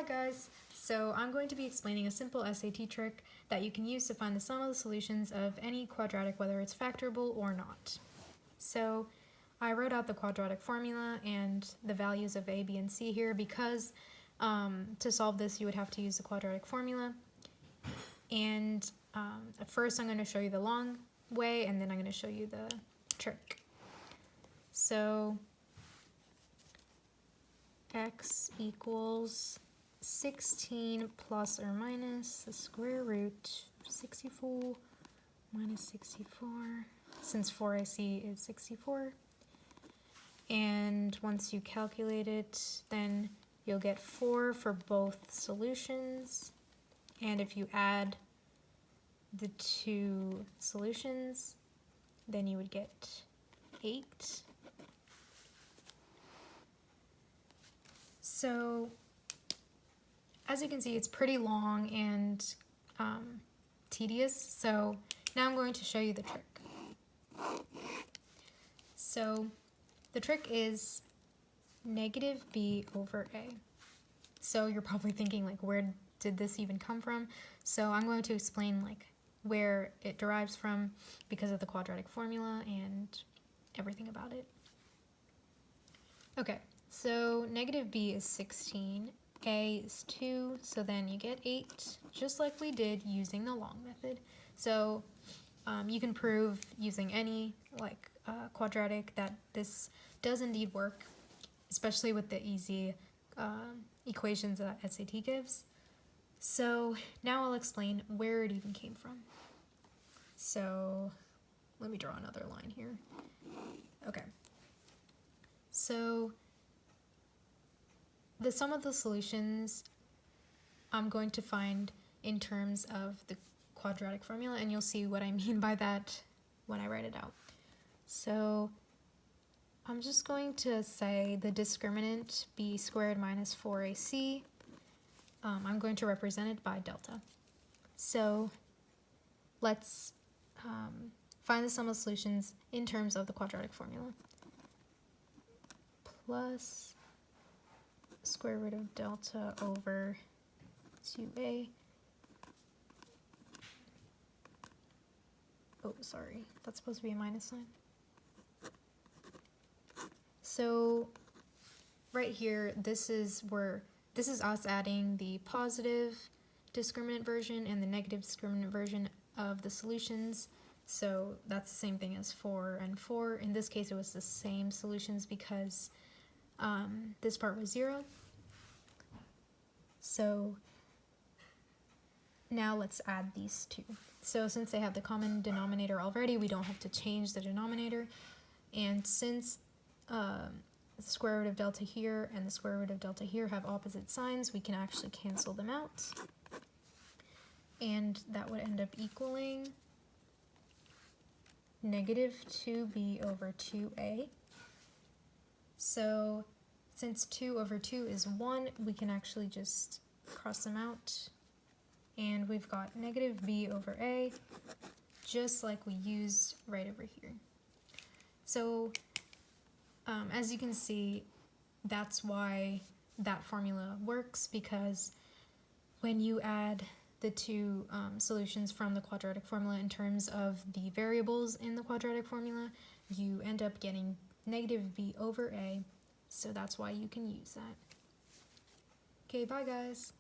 Hi guys! So I'm going to be explaining a simple SAT trick that you can use to find the sum of the solutions of any quadratic, whether it's factorable or not. So I wrote out the quadratic formula and the values of a, b, and c here because to solve this you would have to use the quadratic formula. And at first I'm going to show you the long way and then I'm going to show you the trick. So x equals 16 plus or minus the square root of 64 minus 64, since 4ac is 64. And once you calculate it, then you'll get 4 for both solutions. And if you add the two solutions, then you would get 8. So, as you can see, it's pretty long and tedious, so now I'm going to show you the trick. So, the trick is negative b over a. So you're probably thinking, like, where did this even come from? So I'm going to explain, like, where it derives from because of the quadratic formula and everything about it. Okay. So negative b is 16, a is 2, so then you get 8, just like we did using the long method. So you can prove using any quadratic that this does indeed work, especially with the easy equations that SAT gives. So now I'll explain where it even came from. So let me draw another line here. Okay. So the sum of the solutions I'm going to find in terms of the quadratic formula, and you'll see what I mean by that when I write it out. So I'm just going to say the discriminant b squared minus 4ac, I'm going to represent it by delta. So let's find the sum of solutions in terms of the quadratic formula. Plus square root of delta over 2a. Oh, sorry, that's supposed to be a minus sign. So right here, this is us adding the positive discriminant version and the negative discriminant version of the solutions. So that's the same thing as 4 and 4. In this case, it was the same solutions because this part was 0. So now let's add these two. So since they have the common denominator already, we don't have to change the denominator. And since the square root of delta here and the square root of delta here have opposite signs, we can actually cancel them out. And that would end up equaling negative 2b over 2a. So since 2 over 2 is 1, we can actually just cross them out. And we've got negative b over a, just like we used right over here. So as you can see, that's why that formula works, because when you add the two solutions from the quadratic formula in terms of the variables in the quadratic formula, you end up getting negative b over a, so that's why you can use that. Okay, bye guys.